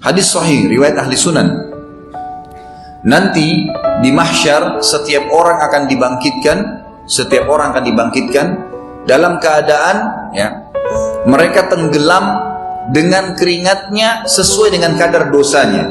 Hadis sahih riwayat ahli sunan. Nanti di mahsyar setiap orang akan dibangkitkan dalam keadaan mereka tenggelam dengan keringatnya sesuai dengan kadar dosanya.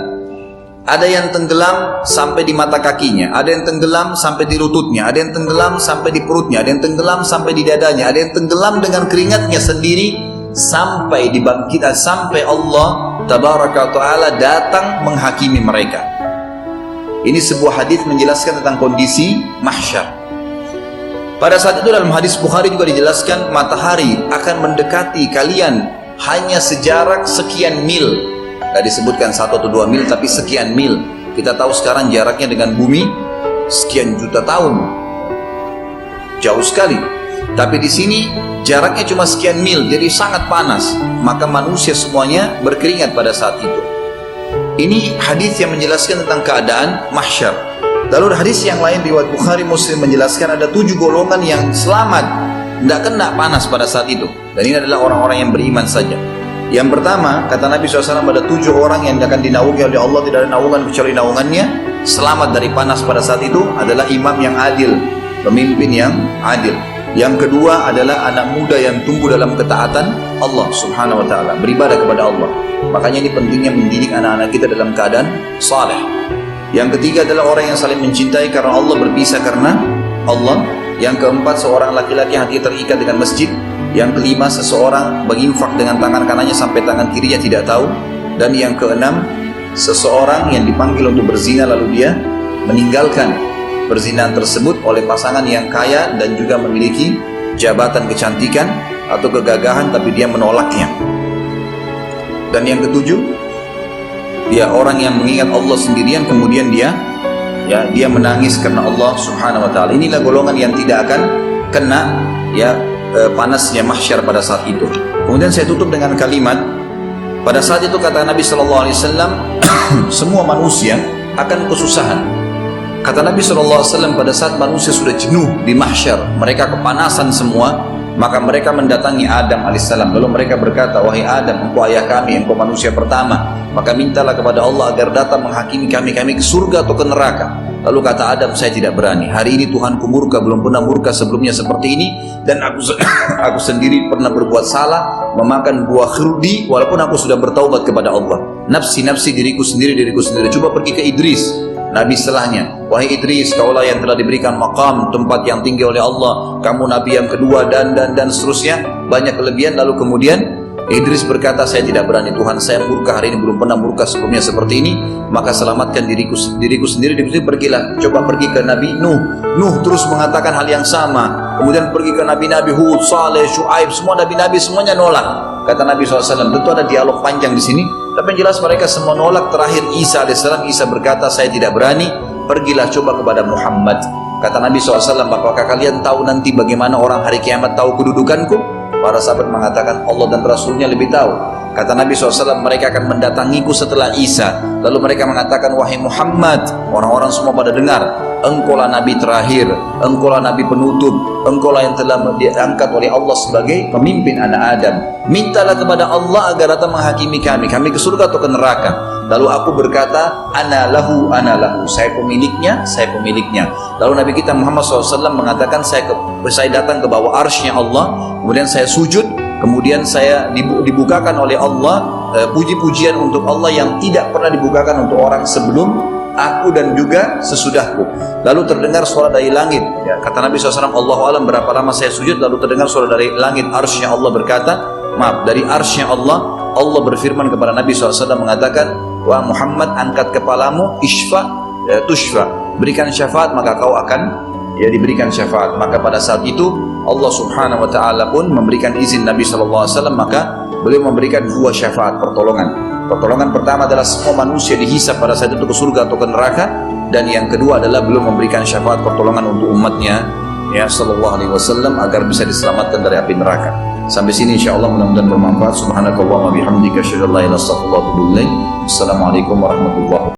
Ada yang tenggelam sampai di mata kakinya, ada yang tenggelam sampai di lututnya, ada yang tenggelam sampai di perutnya, ada yang tenggelam sampai di dadanya, ada yang tenggelam dengan keringatnya sendiri sampai dibangkitkan, sampai Allah tabaraka wa ta'ala datang menghakimi mereka. Ini sebuah hadis menjelaskan tentang kondisi mahsyar. Pada saat itu dalam hadis Bukhari juga dijelaskan matahari akan mendekati kalian hanya sejarak sekian mil. Tidak disebutkan 1 atau 2 mil, tapi sekian mil. Kita tahu sekarang jaraknya dengan bumi sekian juta tahun, jauh sekali. Tapi di sini jaraknya cuma sekian mil, jadi sangat panas. Maka manusia semuanya berkeringat pada saat itu. Ini hadis yang menjelaskan tentang keadaan mahsyar. Lalu hadis yang lain riwayat Bukhari Muslim menjelaskan ada 7 golongan yang selamat, tidak kena panas pada saat itu. Dan ini adalah orang-orang yang beriman saja. Yang pertama, kata Nabi SAW, ada 7 orang yang akan dinaungi oleh Allah, tidak ada naungan kecuali naungannya. Selamat dari panas pada saat itu adalah imam yang adil, pemimpin yang adil. Yang kedua adalah anak muda yang tumbuh dalam ketaatan Allah Subhanahu wa ta'ala, beribadah kepada Allah. Makanya ini pentingnya mendidik anak-anak kita dalam keadaan saleh. Yang ketiga adalah orang yang saling mencintai karena Allah, berpisah karena Allah. Yang keempat, seorang laki-laki yang hatinya terikat dengan masjid. Yang kelima, seseorang berinfak dengan tangan kanannya sampai tangan kirinya tidak tahu. Dan yang keenam, seseorang yang dipanggil untuk berzina lalu dia meninggalkan perzinahan tersebut oleh pasangan yang kaya dan juga memiliki jabatan kecantikan atau kegagahan, tapi dia menolaknya. Dan yang ketujuh, dia orang yang mengingat Allah sendirian kemudian dia menangis karena Allah Subhanahu wa ta'ala. Inilah golongan yang tidak akan kena panasnya mahsyar pada saat itu. Kemudian saya tutup dengan kalimat, pada saat itu kata Nabi SAW, semua manusia akan kesusahan. Kata Nabi SAW, pada saat manusia sudah jenuh di mahsyar, mereka kepanasan semua, maka mereka mendatangi Adam AS. Lalu mereka berkata, wahai Adam, engkau ayah kami, engkau manusia pertama, maka mintalah kepada Allah agar datang menghakimi kami ke surga atau ke neraka. Lalu kata Adam, saya tidak berani. Hari ini Tuhanku murka, belum pernah murka sebelumnya seperti ini. Dan aku sendiri pernah berbuat salah, memakan buah khirdi, walaupun aku sudah bertaubat kepada Allah. Nafsi, diriku sendiri. Coba pergi ke Idris, Nabi setelahnya. Wahai Idris, kaulah yang telah diberikan maqam, tempat yang tinggi oleh Allah. Kamu Nabi yang kedua, dan seterusnya. Banyak kelebihan. Lalu kemudian Idris berkata, saya tidak berani, Tuhan saya murka hari ini, belum pernah murka sebelumnya seperti ini, maka selamatkan diriku sendiri. Pergilah, coba pergi ke Nabi Nuh terus mengatakan hal yang sama. Kemudian pergi ke Nabi Hud, Saleh, Syuaib, semua Nabi semuanya nolak. Kata Nabi SAW, tentu ada dialog panjang di sini, tapi yang jelas mereka semua nolak. Terakhir Isa AS, Isa berkata, saya tidak berani, pergilah coba kepada Muhammad. Kata Nabi SAW, apakah kalian tahu nanti bagaimana orang hari kiamat tahu kedudukanku? Para sahabat mengatakan, Allah dan Rasulnya lebih tahu. Kata Nabi SAW, mereka akan mendatangiku setelah Isa. Lalu mereka mengatakan, wahai Muhammad, orang-orang semua pada dengar, engkaulah Nabi terakhir, engkaulah Nabi penutup, engkaulah yang telah diangkat oleh Allah sebagai pemimpin anak Adam. Mintalah kepada Allah agar datang menghakimi kami ke surga atau ke neraka. Lalu aku berkata, ana lahu, saya pemiliknya. Lalu Nabi kita Muhammad SAW mengatakan, saya datang ke bawah arsy-Nya Allah, kemudian saya sujud, kemudian saya dibukakan oleh Allah puji-pujian untuk Allah yang tidak pernah dibukakan untuk orang sebelum aku dan juga sesudahku. Lalu terdengar suara dari langit. Kata Nabi SAW, Allahu a'lam berapa lama saya sujud, lalu terdengar suara dari langit arsy-Nya Allah berkata, dari arsy-Nya Allah berfirman kepada Nabi SAW mengatakan, wah Muhammad, angkat kepalamu, tushfa, berikan syafaat maka kau akan diberikan syafaat. Maka pada saat itu Allah Subhanahu wa ta'ala pun memberikan izin Nabi SAW, maka beliau memberikan 2 syafaat pertolongan. Pertolongan pertama adalah semua manusia dihisab pada saat itu ke surga atau ke neraka, dan yang kedua adalah beliau memberikan syafaat pertolongan untuk umatnya sallallahu alaihi wasallam agar bisa diselamatkan dari api neraka. Sampai sini insyaallah mudah-mudahan bermanfaat. Subhanakallahumma bihamdika asyhadu an la ilaha illa anta astaghfiruka wa atubu ilaik. Assalamualaikum warahmatullahi wabarakatuh.